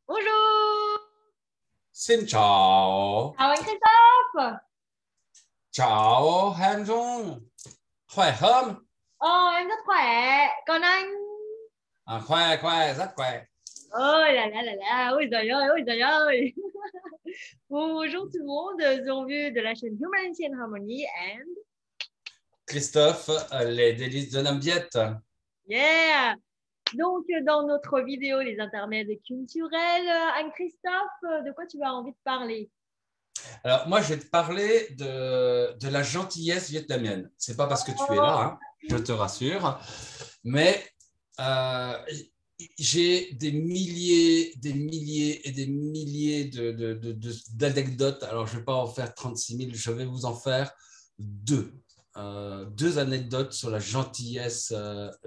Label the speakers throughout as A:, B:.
A: Bonjour!
B: Xin chào,
A: Chào anh Christophe!
B: chào Hàn Dung, khỏe không?
A: Em rất khỏe. Còn anh?
B: Khỏe, rất khỏe.
A: Ôi là, ôi giời ơi. Bonjour tout le monde, bienvenue de la chaîne Humanity and Harmony and
B: Christophe, les délices de Nambiette.
A: yeah! Donc, dans notre vidéo Les intermèdes culturels, Anne-Christophe, de quoi tu as envie de parler?
B: Alors, moi, je vais te parler de la gentillesse vietnamienne. C'est pas parce que tu es là,
A: Oh,
B: hein, je te rassure, mais euh, j'ai des milliers et des milliers d'anecdotes. Alors, je ne vais pas en faire 36 000, je vais vous en faire deux. Deux anecdotes sur la gentillesse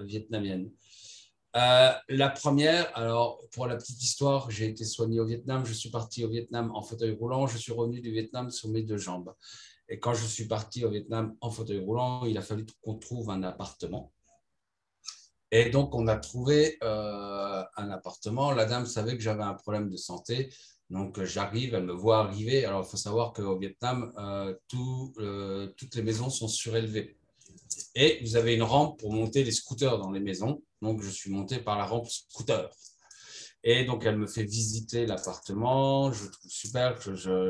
B: vietnamienne. La première, alors pour la petite histoire, j'ai été soigné au Vietnam. Je suis parti au Vietnam en fauteuil roulant. Je suis revenu du Vietnam sur mes deux jambes. Et quand je suis parti au Vietnam en fauteuil roulant, il a fallu qu'on trouve un appartement. Et donc, on a trouvé un appartement. La dame savait que j'avais un problème de santé. Donc, j'arrive, elle me voit arriver. Alors, il faut savoir qu'au Vietnam, toutes les maisons sont surélevées. Et vous avez une rampe pour monter les scooters dans les maisons. Donc, je suis monté par la rampe scooter. Et donc, elle me fait visiter l'appartement. Je trouve super.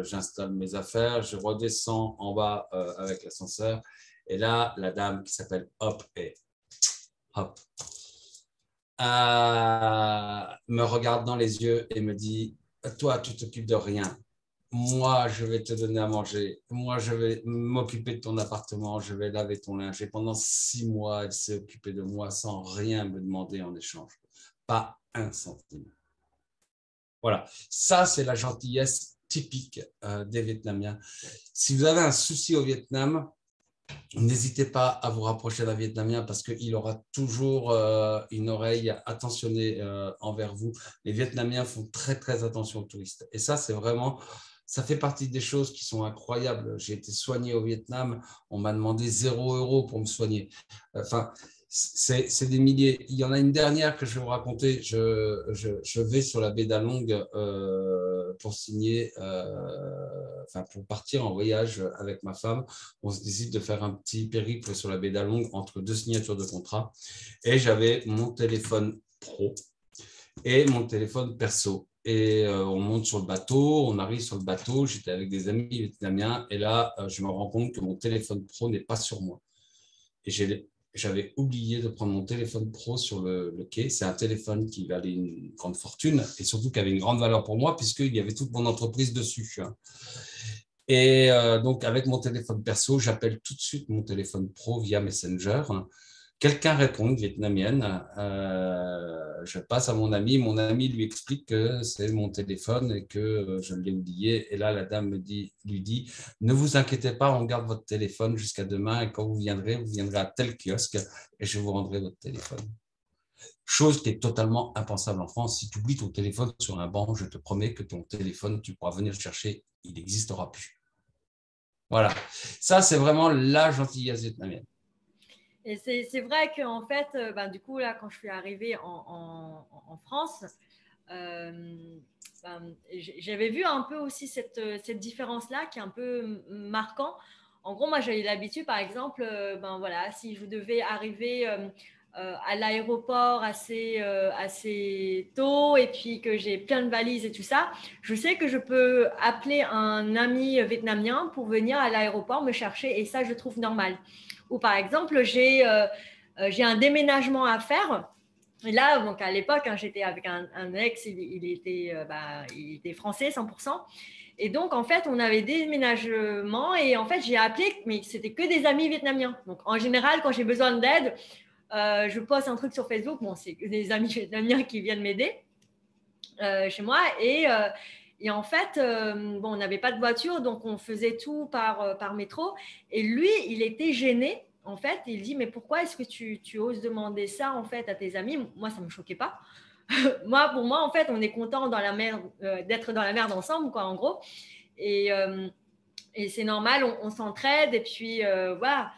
B: J'installe mes affaires. Je redescends en bas avec l'ascenseur. Et là, la dame qui s'appelle Hop et Hop me regarde dans les yeux et me dit, toi, tu t'occupes de rien. Moi, je vais te donner à manger. Moi, je vais m'occuper de ton appartement. Je vais laver ton linge. Et pendant 6 mois, elle s'est occupée de moi sans rien me demander en échange. Pas un centime. Voilà. Ça, c'est la gentillesse typique des Vietnamiens. Si vous avez un souci au Vietnam, n'hésitez pas à vous rapprocher d'un Vietnamien parce qu'il aura toujours une oreille attentionnée envers vous. Les Vietnamiens font très, très attention aux touristes. Et ça, c'est vraiment, ça fait partie des choses qui sont incroyables. J'ai été soigné au Vietnam, on m'a demandé 0 € pour me soigner. Enfin, c'est des milliers. Il y en a une dernière que je vais vous raconter. Je vais sur la baie d'Along pour signer, enfin, pour partir en voyage avec ma femme. On se décide de faire un petit périple sur la baie d'Along entre deux signatures de contrat. Et j'avais mon téléphone pro et mon téléphone perso. Et on monte sur le bateau, on arrive sur le bateau, j'étais avec des amis vietnamiens, et là, je me rends compte que mon téléphone pro n'est pas sur moi. Et j'avais oublié de prendre mon téléphone pro sur le quai. C'est un téléphone qui valait une grande fortune, et surtout qui avait une grande valeur pour moi, puisqu'il y avait toute mon entreprise dessus. Et donc, avec mon téléphone perso, j'appelle tout de suite mon téléphone pro via Messenger. Quelqu'un répond, une vietnamienne. Je passe à mon ami. Mon ami lui explique que c'est mon téléphone et que je l'ai oublié. Et là, la dame lui dit, ne vous inquiétez pas, on garde votre téléphone jusqu'à demain. Et quand vous viendrez à tel kiosque et je vous rendrai votre téléphone. Chose qui est totalement impensable en France. Si tu oublies ton téléphone sur un banc, je te promets que ton téléphone, tu pourras venir le chercher. Il n'existera plus. Voilà. Ça, c'est vraiment la gentillesse vietnamienne.
A: Et c'est vrai qu'en fait, ben, du coup, là, quand je suis arrivée en France, ben, j'avais vu un peu aussi cette différence-là qui est un peu marquant. En gros, moi, j'avais l'habitude, par exemple, ben voilà, si je devais arriver à l'aéroport assez tôt et puis que j'ai plein de valises et tout ça, je sais que je peux appeler un ami vietnamien pour venir à l'aéroport me chercher et ça, je trouve normal. Ou par exemple, j'ai un déménagement à faire. Et là, donc à l'époque, hein, j'étais avec un ex, il était français 100%. Et donc, en fait, on avait des déménagements et en fait, j'ai appelé, mais c'était que des amis vietnamiens. Donc, en général, quand j'ai besoin d'aide, je poste un truc sur Facebook. Bon, c'est des amis vietnamiens qui viennent m'aider chez moi. Et en fait, bon, on n'avait pas de voiture, donc on faisait tout par métro. Et lui, il était gêné. En fait, il dit, mais pourquoi est-ce que tu oses demander ça en fait à tes amis? Moi, ça me choquait pas. Pour moi, en fait, on est content dans la merde, d'être dans la merde ensemble, quoi, en gros. Et, euh, et c'est normal, on s'entraide. Et puis, voilà,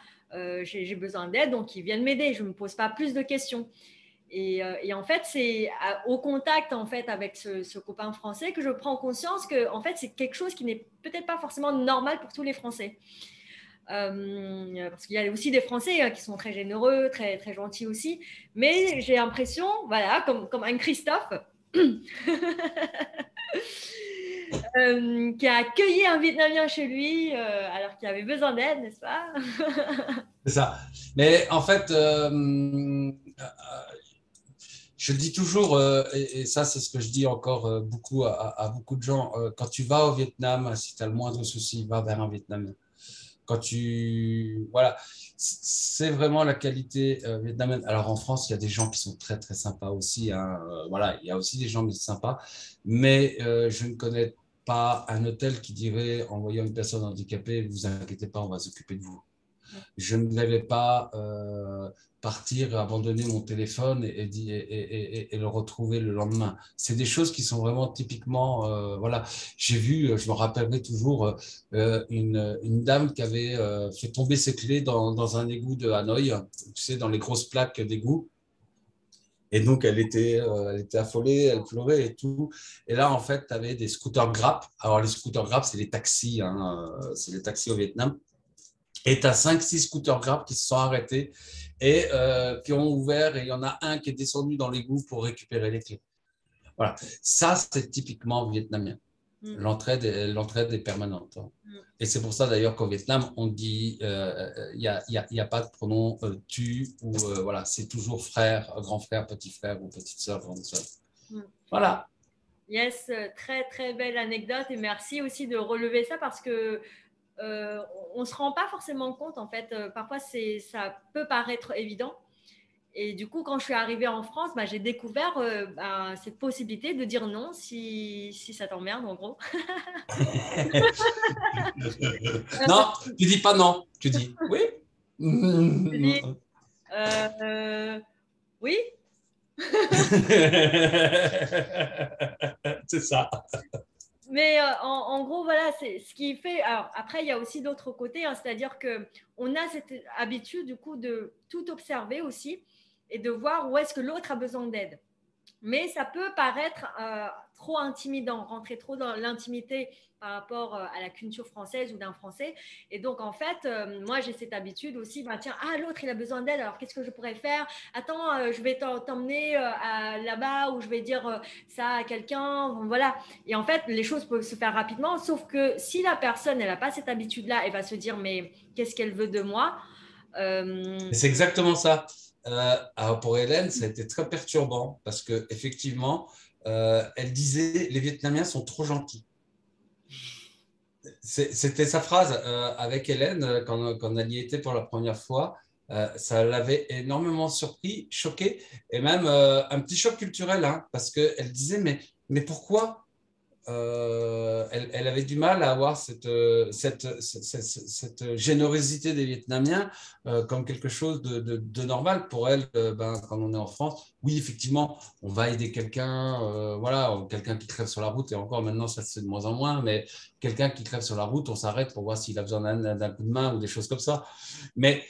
A: j'ai besoin d'aide, donc ils viennent m'aider. Je ne me pose pas plus de questions. Et en fait, c'est au contact en fait, avec ce copain français que je prends conscience que en fait, c'est quelque chose qui n'est peut-être pas forcément normal pour tous les Français. Parce qu'il y a aussi des Français qui sont très généreux, très, très gentils aussi. Mais j'ai l'impression, voilà, comme un Christophe, qui a accueilli un Vietnamien chez lui alors qu'il avait besoin d'aide, n'est-ce pas?
B: C'est ça. Mais en fait, je dis toujours, et ça c'est ce que je dis encore beaucoup à beaucoup de gens, quand tu vas au Vietnam, si tu as le moindre souci, va vers un Vietnamien. Quand tu... Voilà, c'est vraiment la qualité vietnamienne. Alors en France, il y a des gens qui sont très très sympas aussi, hein. Voilà, il y a aussi des gens sympas, mais je ne connais pas un hôtel qui dirait, en voyant une personne handicapée, vous inquiétez pas, on va s'occuper de vous. Je ne vais pas partir, abandonner mon téléphone et le retrouver le lendemain. C'est des choses qui sont vraiment typiquement, voilà. J'ai vu, je me rappellerai toujours, une dame qui avait fait tomber ses clés dans un égout de Hanoï, tu sais, dans les grosses plaques d'égout. Et donc, elle était affolée, elle pleurait et tout. Et là, en fait, tu avais des scooters Grab. Alors, les scooters Grab, c'est les taxis, hein, c'est les taxis au Vietnam. Et tu as 5-6 scooters Grab qui se sont arrêtés et qui ont ouvert. Et il y en a un qui est descendu dans l'égout pour récupérer les clés. Voilà. Ça, c'est typiquement vietnamien. L'entraide est permanente. Et c'est pour ça d'ailleurs qu'au Vietnam, on dit il y a pas de pronom tu ou voilà, c'est toujours frère, grand frère, petit frère ou petite sœur, grande sœur. Voilà.
A: Yes, très très belle anecdote et merci aussi de relever ça parce que on ne se rend pas forcément compte en fait. Parfois, ça peut paraître évident. Et du coup, quand je suis arrivée en France, bah, j'ai découvert cette possibilité de dire non si ça t'emmerde, en gros.
B: Non, tu dis pas non, tu dis oui.
A: Dis, oui.
B: C'est ça.
A: Mais en gros, voilà, c'est ce qui fait. Alors, après, il y a aussi d'autres côtés, hein, c'est-à-dire qu'on a cette habitude, du coup, de tout observer aussi et de voir où est-ce que l'autre a besoin d'aide. Mais ça peut paraître trop intimidant, rentrer trop dans l'intimité par rapport à la culture française ou d'un Français. Et donc, en fait, moi, j'ai cette habitude aussi, bah, tiens, l'autre, il a besoin d'aide, alors qu'est-ce que je pourrais faire? Attends, je vais t'emmener là-bas ou je vais dire ça à quelqu'un. Bon, voilà. Et en fait, les choses peuvent se faire rapidement, sauf que si la personne, elle n'a pas cette habitude-là, elle va se dire, mais qu'est-ce qu'elle veut de moi?
B: C'est exactement ça. Alors pour Hélène, ça a été très perturbant parce que effectivement, elle disait les Vietnamiens sont trop gentils. C'était sa phrase avec Hélène quand elle y était pour la première fois. Ça l'avait énormément surpris, choqué et même un petit choc culturel, hein, parce qu'elle disait mais pourquoi elle avait du mal à avoir cette générosité des Vietnamiens comme quelque chose de normal pour elle. Quand on est en France, oui, effectivement, on va aider quelqu'un, voilà, quelqu'un qui crève sur la route, et encore maintenant, ça c'est de moins en moins, mais quelqu'un qui crève sur la route, on s'arrête pour voir s'il a besoin d'un coup de main ou des choses comme ça. Mais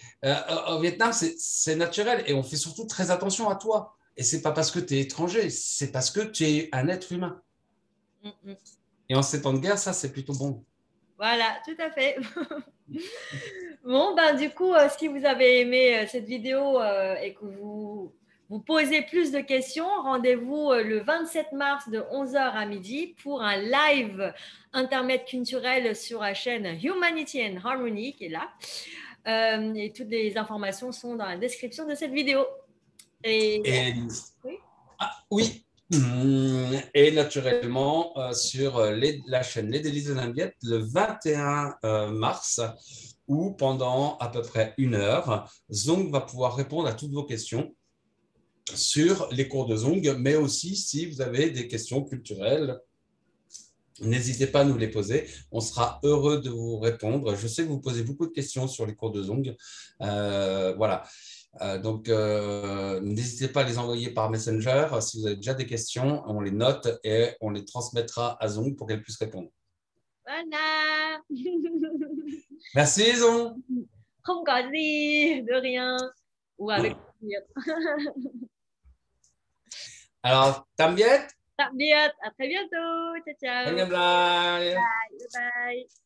B: au Vietnam, c'est naturel et on fait surtout très attention à toi. Et c'est pas parce que tu es étranger, c'est parce que tu es un être humain. Et en ces temps de guerre, ça, c'est plutôt bon.
A: Voilà, tout à fait. Bon, du coup, si vous avez aimé cette vidéo et que vous posez plus de questions, rendez-vous le 27 mars de 11h à midi pour un live intermède culturel sur la chaîne Humanity and Harmony qui est là. Et toutes les informations sont dans la description de cette vidéo.
B: Et...
A: Oui.
B: Oui. Et naturellement, sur la chaîne Les Délices de Limbiette, le 21 mars, où pendant à peu près 1 heure, Zong va pouvoir répondre à toutes vos questions sur les cours de Zong, mais aussi si vous avez des questions culturelles. N'hésitez pas à nous les poser. On sera heureux de vous répondre. Je sais que vous posez beaucoup de questions sur les cours de Zong. Voilà. Donc, n'hésitez pas à les envoyer par Messenger. Si vous avez déjà des questions, on les note et on les transmettra à Zong pour qu'elle puisse répondre.
A: Voilà.
B: Merci Zong.
A: Không có gì, de rien. Ou avec plaisir.
B: Alors, tạm biệt.
A: Tạm biệt, à très bientôt. Ciao, ciao.
B: Bye bye.
A: Bye bye.